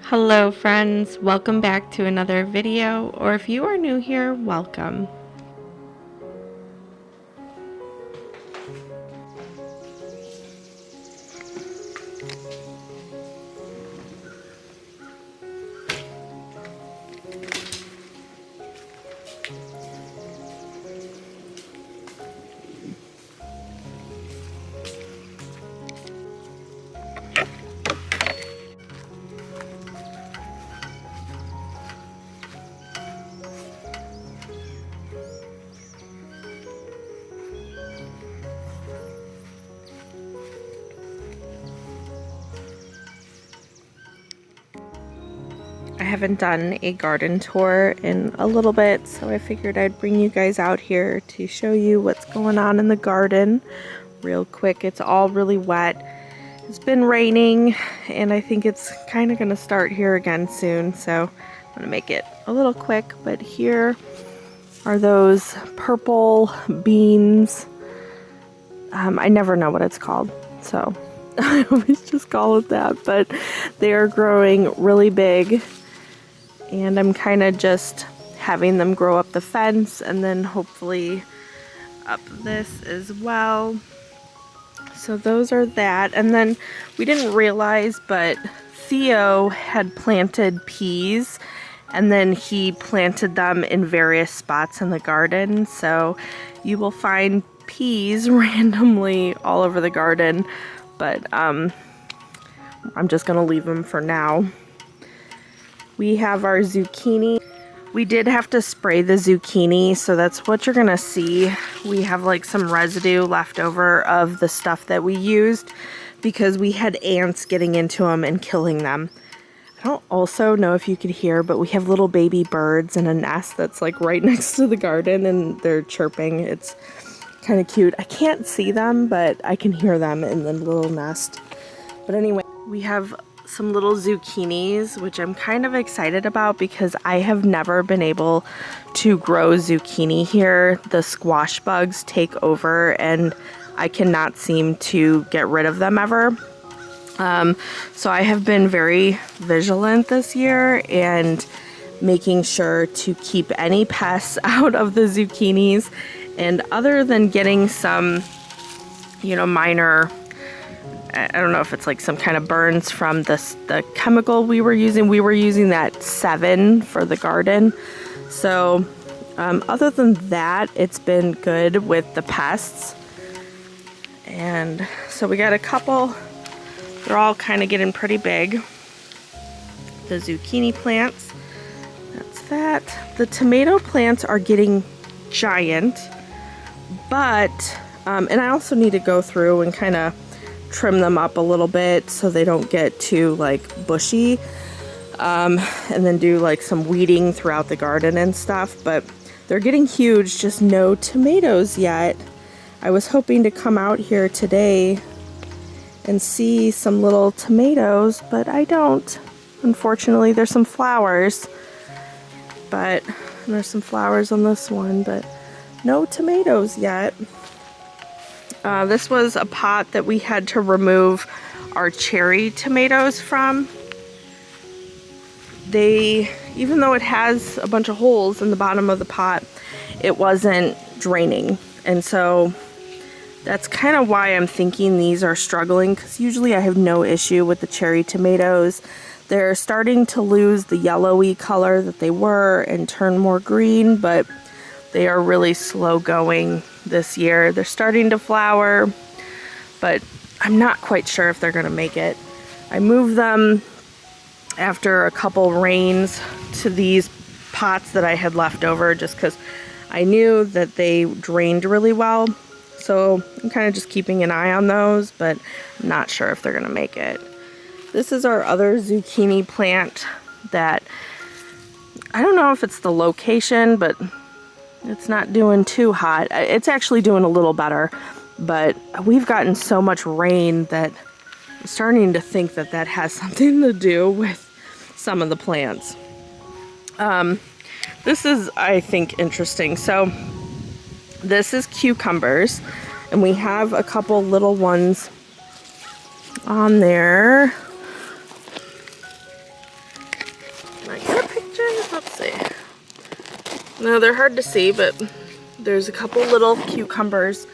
Hello friends, welcome back to another video, or if you are new here, welcome. I haven't done a garden tour in a little bit, so I figured I'd bring you guys out here to show you what's going on in the garden real quick. It's all really wet. It's been raining, and I think it's kind of going to start here again soon, so I'm going to make it a little quick. But here are those purple beans. I never know what it's called, so I always just call it that, but they are growing really big. And I'm kind of just having them grow up the fence and then hopefully up this as well. So those are that. And then we didn't realize, but Theo had planted peas and then he planted them in various spots in the garden. So you will find peas randomly all over the garden, but I'm just gonna leave them for now. We have our zucchini. We did have to spray the zucchini, so that's what you're gonna see. We have like some residue left over of the stuff that we used because we had ants getting into them and killing them. I don't also know if you could hear, but we have little baby birds in a nest that's like right next to the garden and they're chirping. It's kind of cute. I can't see them, but I can hear them in the little nest. But anyway, we have some little zucchinis, which I'm kind of excited about because I have never been able to grow zucchini here. The squash bugs take over and I cannot seem to get rid of them ever. So I have been very vigilant this year and making sure to keep any pests out of the zucchinis. And other than getting some, minor, I don't know if it's like some kind of burns from the chemical we were using that 7 for the garden. So other than that, it's been good with the pests. And so we got a couple, they're all kind of getting pretty big. The zucchini plants, that's that. The tomato plants are getting giant, but, and I also need to go through and kind of trim them up a little bit so they don't get too like bushy, and then do like some weeding throughout the garden and stuff. But they're getting huge, just no tomatoes yet. I was hoping to come out here today and see some little tomatoes, but I don't. Unfortunately, there's some flowers, but there's some flowers on this one, but no tomatoes yet. This was a pot that we had to remove our cherry tomatoes from. Even though it has a bunch of holes in the bottom of the pot, it wasn't draining. And so that's kind of why I'm thinking these are struggling, because usually I have no issue with the cherry tomatoes. They're starting to lose the yellowy color that they were and turn more green, but they are really slow going this year. They're starting to flower, but I'm not quite sure if they're gonna make it. I moved them after a couple rains to these pots that I had left over just because I knew that they drained really well. So I'm kind of just keeping an eye on those, but I'm not sure if they're gonna make it. This is our other zucchini plant that, I don't know if it's the location, but it's not doing too hot. It's actually doing a little better, but we've gotten so much rain that I'm starting to think that that has something to do with some of the plants. This is, I think, interesting. So this is cucumbers, and we have a couple little ones on there. Now they're hard to see, but there's a couple little cucumbers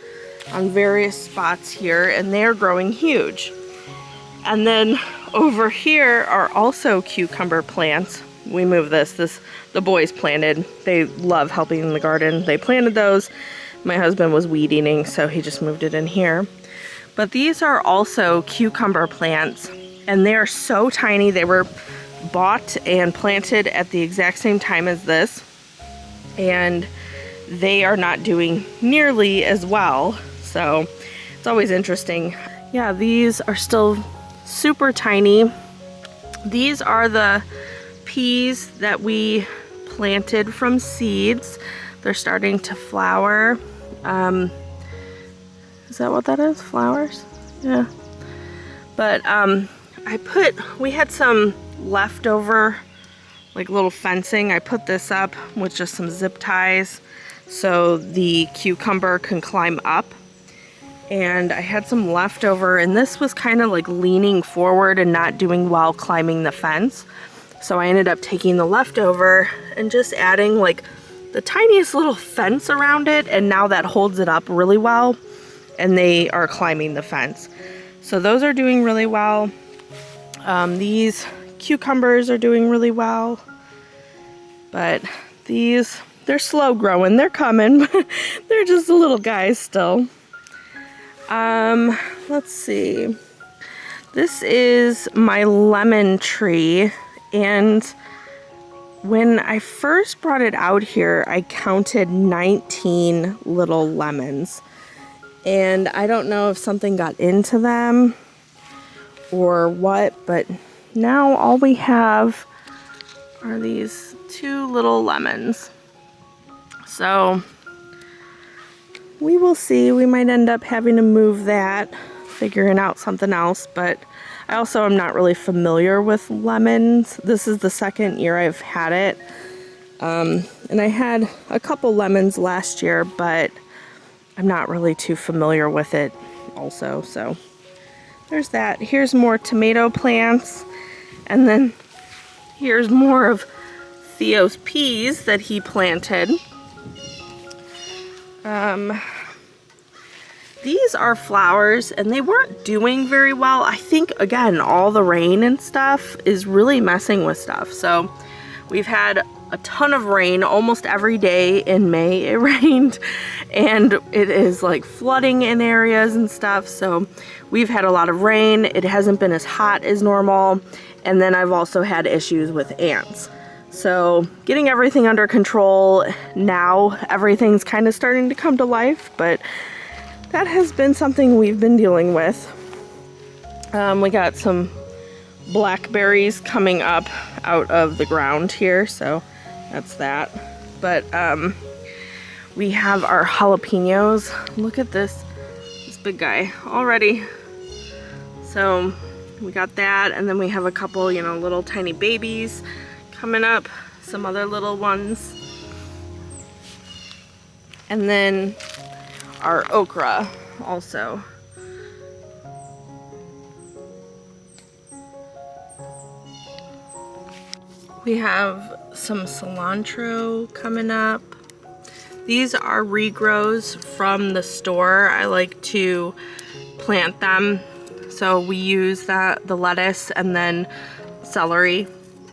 on various spots here, and they're growing huge. And then over here are also cucumber plants. We moved this the boys planted. They love helping in the garden. They planted those. My husband was weed eating, so he just moved it in here. But these are also cucumber plants, and they are so tiny. They were bought and planted at the exact same time as this, and they are not doing nearly as well. So it's always interesting. Yeah, these are still super tiny. These are the peas that we planted from seeds. They're starting to flower. Is that what that is? Flowers? Yeah. But we had some leftover like little fencing. I put this up with just some zip ties so the cucumber can climb up. And I had some leftover, and this was kind of like leaning forward and not doing well climbing the fence. So I ended up taking the leftover and just adding like the tiniest little fence around it, and now that holds it up really well, and they are climbing the fence. So those are doing really well. These cucumbers are doing really well, but they're slow growing. They're coming, but they're just little guys still. Let's see. This is my lemon tree, and when I first brought it out here, I counted 19 little lemons, and I don't know if something got into them or what, but now all we have are these 2 little lemons. So we will see. We might end up having to move that, figuring out something else, but I also am not really familiar with lemons. This is the second year I've had it. And I had a couple lemons last year, but I'm not really too familiar with it also. So there's that. Here's more tomato plants. And then here's more of Theo's peas that he planted. These are flowers, and they weren't doing very well. I think, again, all the rain and stuff is really messing with stuff. So we've had a ton of rain almost every day in May. It rained, and it is like flooding in areas and stuff. So we've had a lot of rain. It hasn't been as hot as normal. And then I've also had issues with ants. So getting everything under control now, everything's kind of starting to come to life, but that has been something we've been dealing with. We got some blackberries coming up out of the ground here, so that's that. But we have our jalapeños. Look at this big guy already. So we got that, and then we have a couple, little tiny babies coming up, some other little ones. And then our okra also. We have some cilantro coming up. These are regrows from the store. I like to plant them. So we use the lettuce and then celery.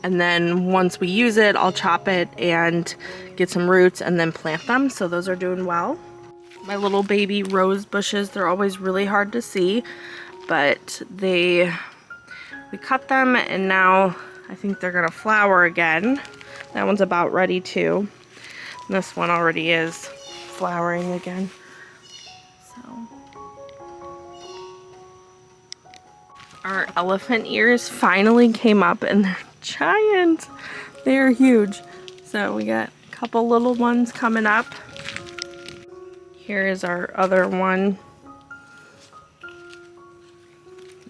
And then once we use it, I'll chop it and get some roots and then plant them. So those are doing well. My little baby rose bushes, they're always really hard to see, but we cut them, and now I think they're gonna flower again. That one's about ready too. And this one already is flowering again. So our elephant ears finally came up, and they're giant. They're huge. So we got a couple little ones coming up. Here is our other one.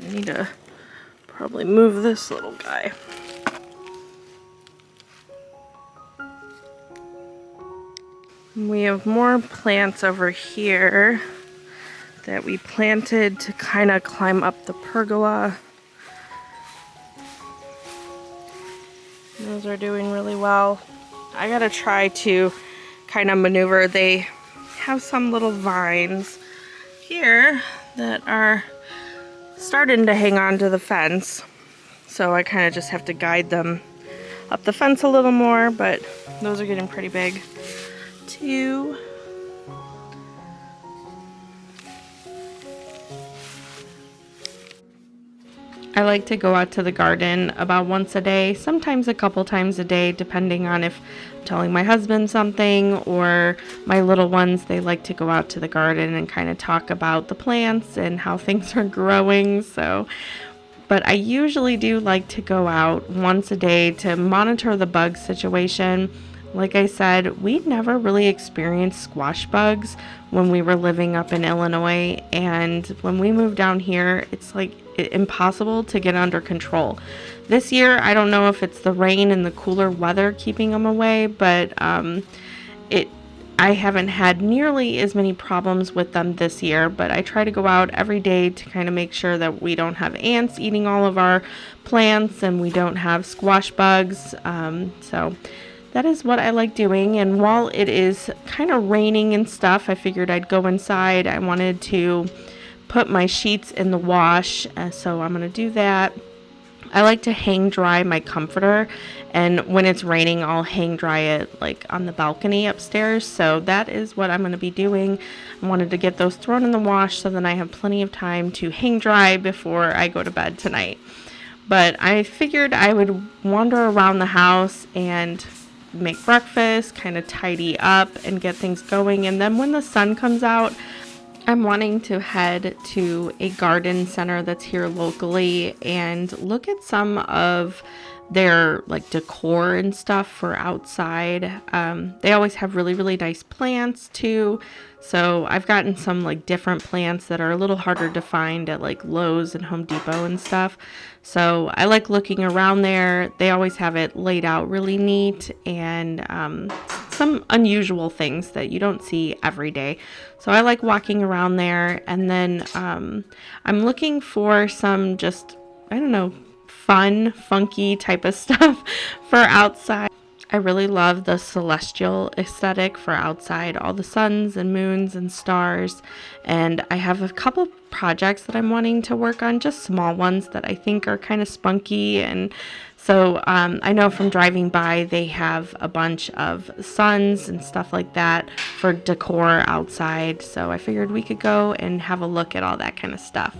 I need to probably move this little guy. We have more plants over here that we planted to kind of climb up the pergola. Those are doing really well. I gotta try to kind of maneuver. They have some little vines here that are starting to hang on to the fence. So I kind of just have to guide them up the fence a little more, but those are getting pretty big too. I like to go out to the garden about once a day, sometimes a couple times a day, depending on if I'm telling my husband something or my little ones. They like to go out to the garden and kind of talk about the plants and how things are growing. But I usually do like to go out once a day to monitor the bug situation. Like I said, we never really experienced squash bugs when we were living up in Illinois, and when we moved down here, it's like impossible to get under control. This year, I don't know if it's the rain and the cooler weather keeping them away, but I haven't had nearly as many problems with them this year, but I try to go out every day to kind of make sure that we don't have ants eating all of our plants and we don't have squash bugs. So that is what I like doing. And while it is kind of raining and stuff, I figured I'd go inside. I wanted to put my sheets in the wash, so I'm going to do that. I like to hang dry my comforter, and when it's raining, I'll hang dry it like on the balcony upstairs. So that is what I'm going to be doing. I wanted to get those thrown in the wash so then I have plenty of time to hang dry before I go to bed tonight. But I figured I would wander around the house and make breakfast, kind of tidy up and get things going. And then when the sun comes out, I'm wanting to head to a garden center that's here locally and look at some of their like decor and stuff for outside. They always have really, really nice plants too. So I've gotten some like different plants that are a little harder to find at like Lowe's and Home Depot and stuff. So I like looking around there. They always have it laid out really neat and some unusual things that you don't see every day. So I like walking around there. And then I'm looking for some just, I don't know, fun, funky type of stuff for outside. I really love the celestial aesthetic for outside, all the suns and moons and stars. And I have a couple projects that I'm wanting to work on, just small ones that I think are kind of spunky. And so I know from driving by, they have a bunch of suns and stuff like that for decor outside. So I figured we could go and have a look at all that kind of stuff.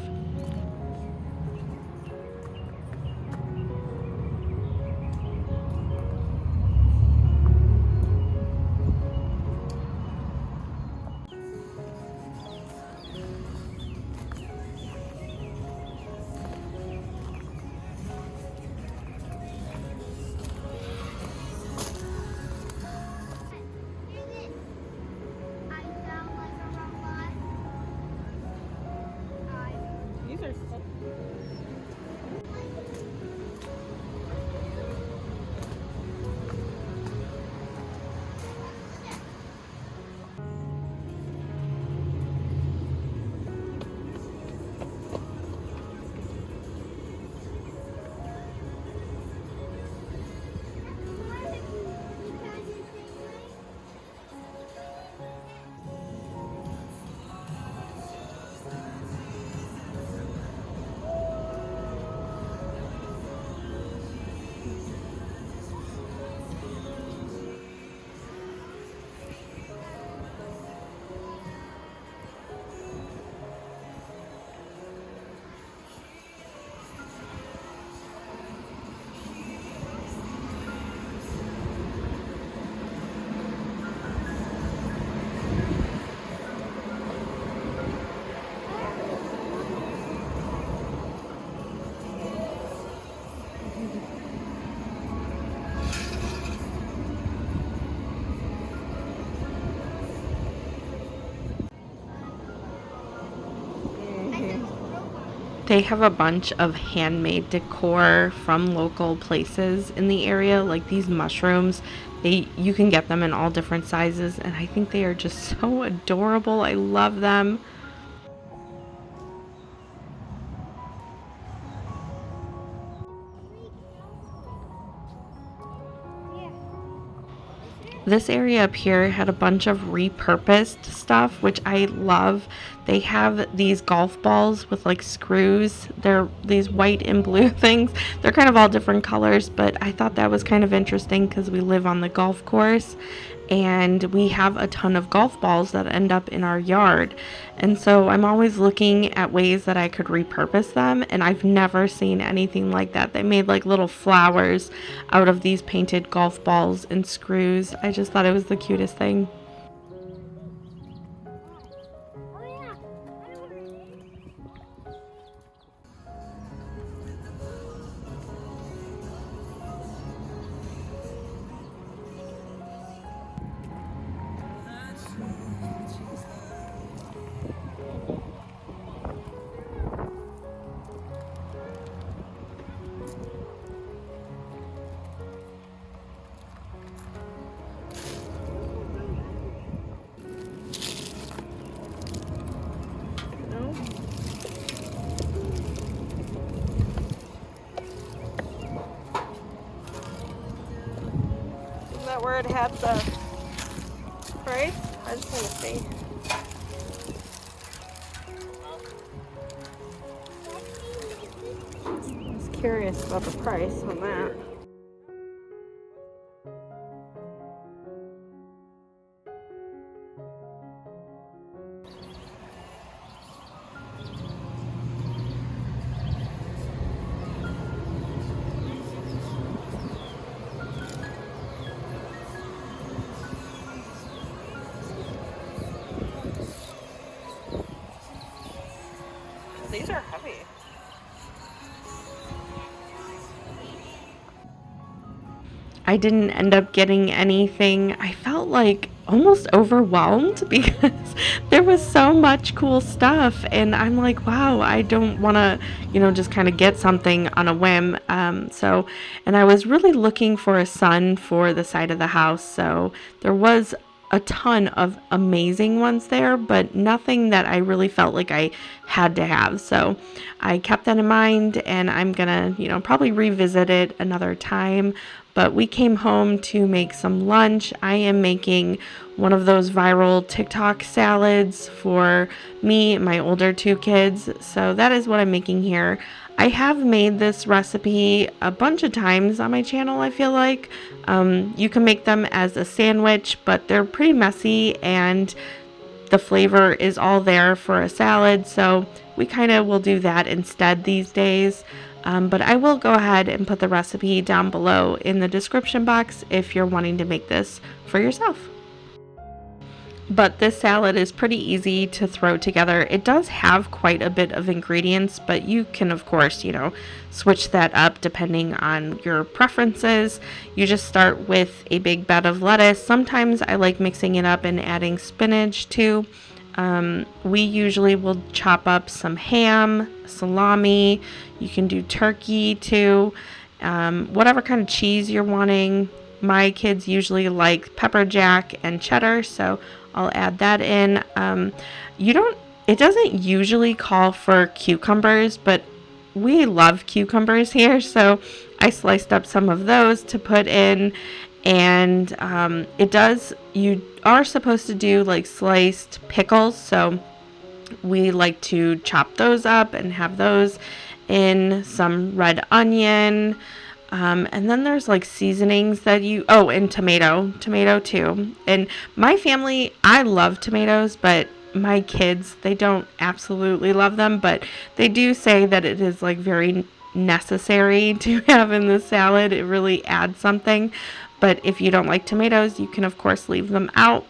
They have a bunch of handmade decor from local places in the area, like these mushrooms. You can get them in all different sizes, and I think they are just so adorable. I love them. This area up here had a bunch of repurposed stuff, which I love. They have these golf balls with like screws. They're these white and blue things. They're kind of all different colors, but I thought that was kind of interesting because we live on the golf course and we have a ton of golf balls that end up in our yard. And so I'm always looking at ways that I could repurpose them, and I've never seen anything like that. They made like little flowers out of these painted golf balls and screws. I just thought it was the cutest thing. Where it had the price? I just want to see. I was curious about the price on that. These are heavy. I didn't end up getting anything. I felt like almost overwhelmed because there was so much cool stuff, and I'm like, wow, I don't want to, just kind of get something on a whim. And I was really looking for a sun for the side of the house, so there was a ton of amazing ones there, but nothing that I really felt like I had to have. So I kept that in mind, and I'm gonna, probably revisit it another time. But we came home to make some lunch. I am making one of those viral TikTok salads for me and my older two kids. So that is what I'm making here. I have made this recipe a bunch of times on my channel, I feel like. You can make them as a sandwich, but they're pretty messy and the flavor is all there for a salad. So we kind of will do that instead these days. But I will go ahead and put the recipe down below in the description box if you're wanting to make this for yourself. But this salad is pretty easy to throw together. It does have quite a bit of ingredients, but you can, of course, switch that up depending on your preferences. You just start with a big bed of lettuce. Sometimes I like mixing it up and adding spinach too. We usually will chop up some ham, salami. You can do turkey too. Whatever kind of cheese you're wanting. My kids usually like pepper jack and cheddar, so I'll add that in. It doesn't usually call for cucumbers, but we love cucumbers here, so I sliced up some of those to put in. And you are supposed to do like sliced pickles, so we like to chop those up and have those in, some red onion. And then there's like seasonings that and tomato too. And my family, I love tomatoes, but my kids, they don't absolutely love them, but they do say that it is like very necessary to have in the salad. It really adds something. But if you don't like tomatoes, you can of course leave them out.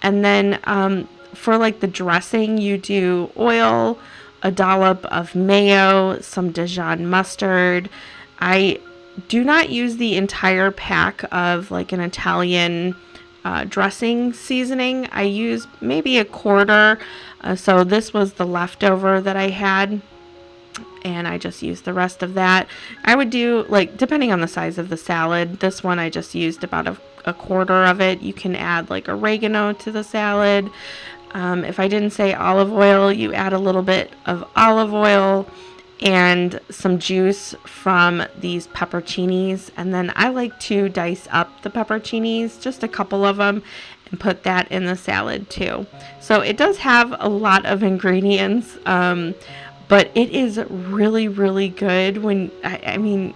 And then for like the dressing, you do oil, a dollop of mayo, some Dijon mustard. I do not use the entire pack of like an Italian dressing seasoning. I use maybe a quarter. So this was the leftover that I had, and I just used the rest of that. I would do, like, depending on the size of the salad, this one I just used about a quarter of it. You can add like oregano to the salad. If I didn't say olive oil, you add a little bit of olive oil. and some juice from these pepperoncinis. And then I like to dice up the pepperoncinis, just a couple of them, and put that in the salad too. So it does have a lot of ingredients, but it is really, really good. When I mean,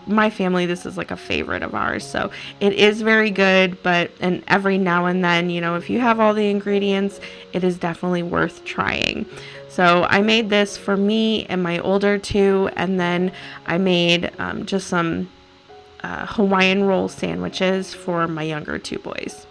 my family, this is like a favorite of ours, so it is very good. And every now and then, if you have all the ingredients, it is definitely worth trying. So I made this for me and my older two, and then I made just some Hawaiian roll sandwiches for my younger two boys.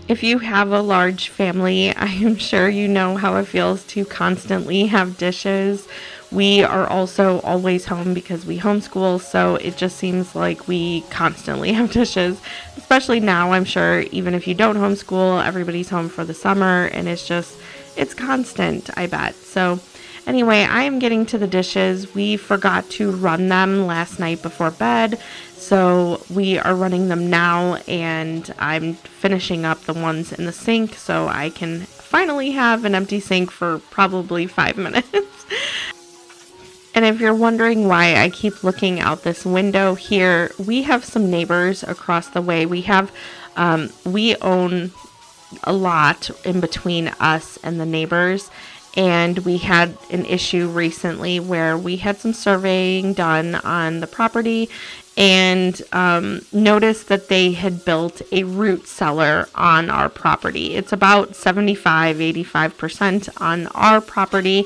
If you have a large family, I am sure you know how it feels to constantly have dishes. We are also always home because we homeschool, so it just seems like we constantly have dishes, especially now. I'm sure even if you don't homeschool, everybody's home for the summer, and it's constant, I bet. So anyway, I am getting to the dishes. We forgot to run them last night before bed, so we are running them now, and I'm finishing up the ones in the sink so I can finally have an empty sink for probably 5 minutes. And if you're wondering why I keep looking out this window here, we have some neighbors across the way. We own a lot in between us and the neighbors. And we had an issue recently where we had some surveying done on the property and noticed that they had built a root cellar on our property. It's about 75-85% on our property.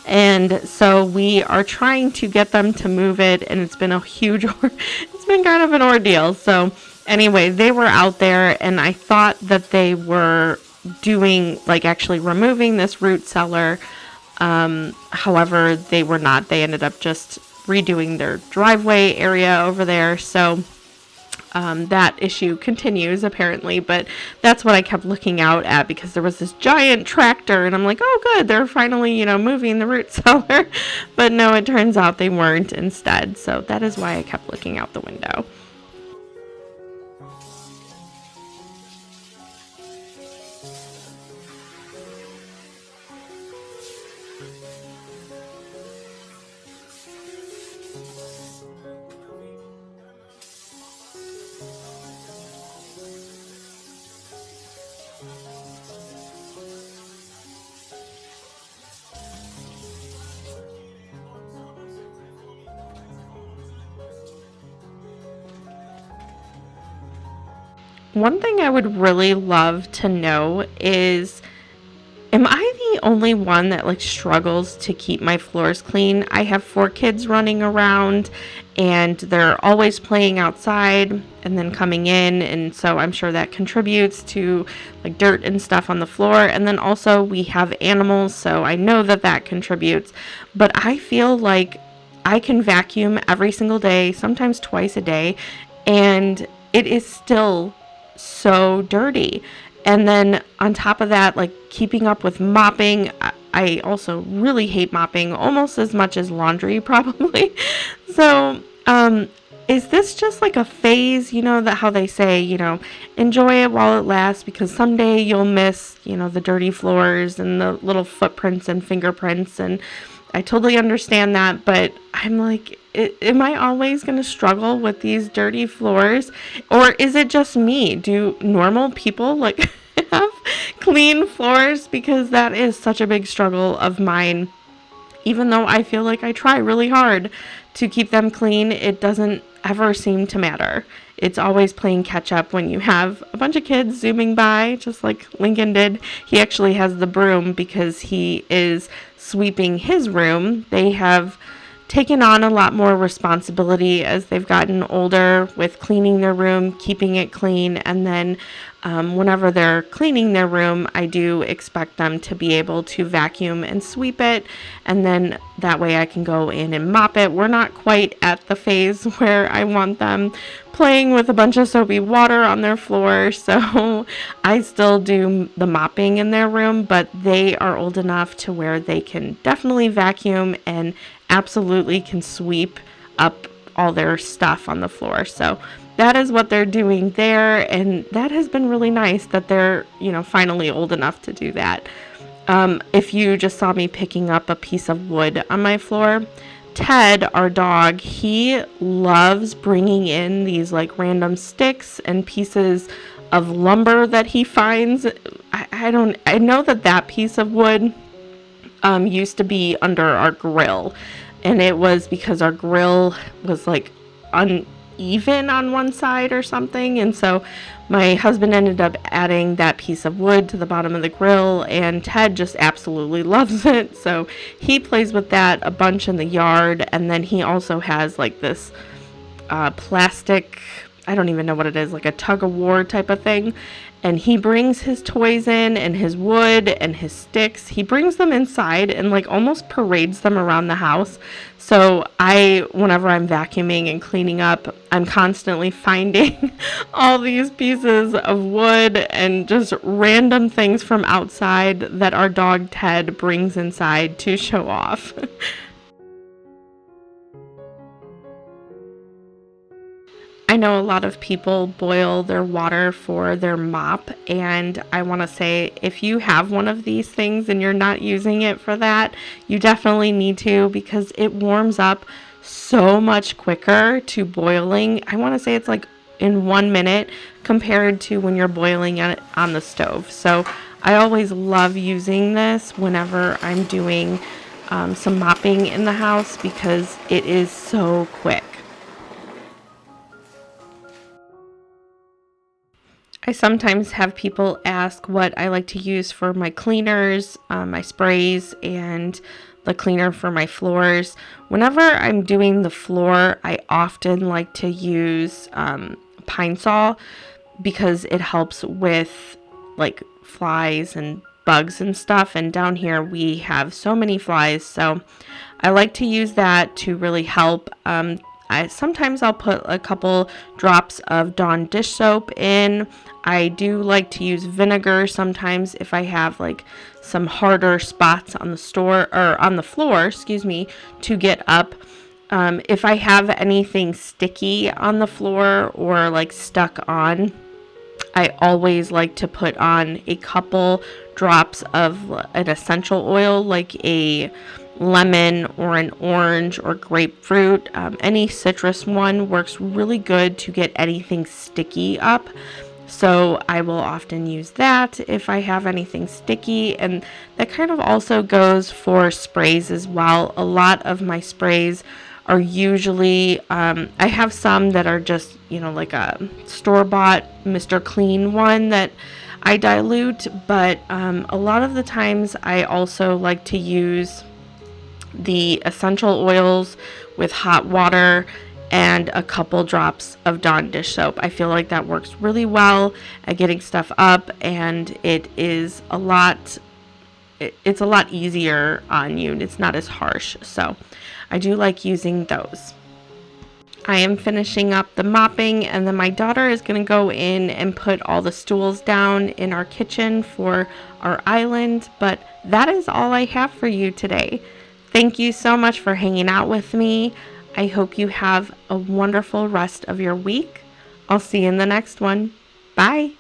And so we are trying to get them to move it, and it's been it's been kind of an ordeal. So anyway, they were out there, and I thought that they were doing, like, actually removing this root cellar. However, they were not. They ended up just redoing their driveway area over there. So that issue continues apparently, but that's what I kept looking out at because there was this giant tractor, and I'm like, oh good, they're finally, moving the root cellar. But no, it turns out they weren't instead. So that is why I kept looking out the window. One thing I would really love to know is, am I the only one that struggles to keep my floors clean? I have 4 kids running around, and they're always playing outside and then coming in, and so I'm sure that contributes to dirt and stuff on the floor. And then also we have animals, so I know that contributes. But I feel like I can vacuum every single day, sometimes twice a day, and it is still so dirty. And then on top of that, keeping up with mopping, I also really hate mopping almost as much as laundry probably. So is this just a phase, that how they say, enjoy it while it lasts, because someday you'll miss, the dirty floors and the little footprints and fingerprints. And I totally understand that, but I'm like, am I always going to struggle with these dirty floors? Or is it just me? Do normal people have clean floors? Because that is such a big struggle of mine. Even though I feel like I try really hard to keep them clean, it doesn't ever seem to matter. It's always playing catch up when you have a bunch of kids zooming by, just like Lincoln did. He actually has the broom because he is sweeping his room. They have taken on a lot more responsibility as they've gotten older with cleaning their room, keeping it clean, and then whenever they're cleaning their room, I do expect them to be able to vacuum and sweep it, and then that way I can go in and mop it. We're not quite at the phase where I want them playing with a bunch of soapy water on their floor, so I still do the mopping in their room, but they are old enough to where they can definitely vacuum and absolutely can sweep up all their stuff on the floor. So that is what they're doing there, and that has been really nice that they're, finally old enough to do that. If you just saw me picking up a piece of wood on my floor, Ted, our dog, he loves bringing in these like random sticks and pieces of lumber that he finds. I know that piece of wood used to be under our grill, and it was because our grill was like uneven on one side or something, and so my husband ended up adding that piece of wood to the bottom of the grill, and Ted just absolutely loves it, so he plays with that a bunch in the yard. And then he also has like this plastic, I don't even know what it is, like a tug of war type of thing, and he brings his toys in and his wood and his sticks. He brings them inside and like almost parades them around the house. So whenever I'm vacuuming and cleaning up, I'm constantly finding all these pieces of wood and just random things from outside that our dog Ted brings inside to show off. I know a lot of people boil their water for their mop, and I want to say if you have one of these things and you're not using it for that, you definitely need to, because it warms up so much quicker to boiling. I want to say it's like in 1 minute compared to when you're boiling it on the stove. So I always love using this whenever I'm doing some mopping in the house because it is so quick. I sometimes have people ask what I like to use for my cleaners, my sprays, and the cleaner for my floors. Whenever I'm doing the floor, I often like to use Pine Sol because it helps with like flies and bugs and stuff. And down here we have so many flies, so I like to use that to really help. Sometimes I'll put a couple drops of Dawn dish soap in. I do like to use vinegar sometimes if I have like some harder spots on the floor, to get up. If I have anything sticky on the floor or like stuck on, I always like to put on a couple drops of an essential oil, like a lemon or an orange or grapefruit. Any citrus one works really good to get anything sticky up. So I will often use that if I have anything sticky, and that kind of also goes for sprays as well. A lot of my sprays are usually, I have some that are just, like a store-bought Mr. Clean one that I dilute, but a lot of the times I also like to use the essential oils with hot water and a couple drops of Dawn dish soap. I feel like that works really well at getting stuff up, and it's a lot easier on you. It's not as harsh, so I do like using those. I am finishing up the mopping, and then my daughter is going to go in and put all the stools down in our kitchen for our island, but that is all I have for you today. Thank you so much for hanging out with me. I hope you have a wonderful rest of your week. I'll see you in the next one. Bye.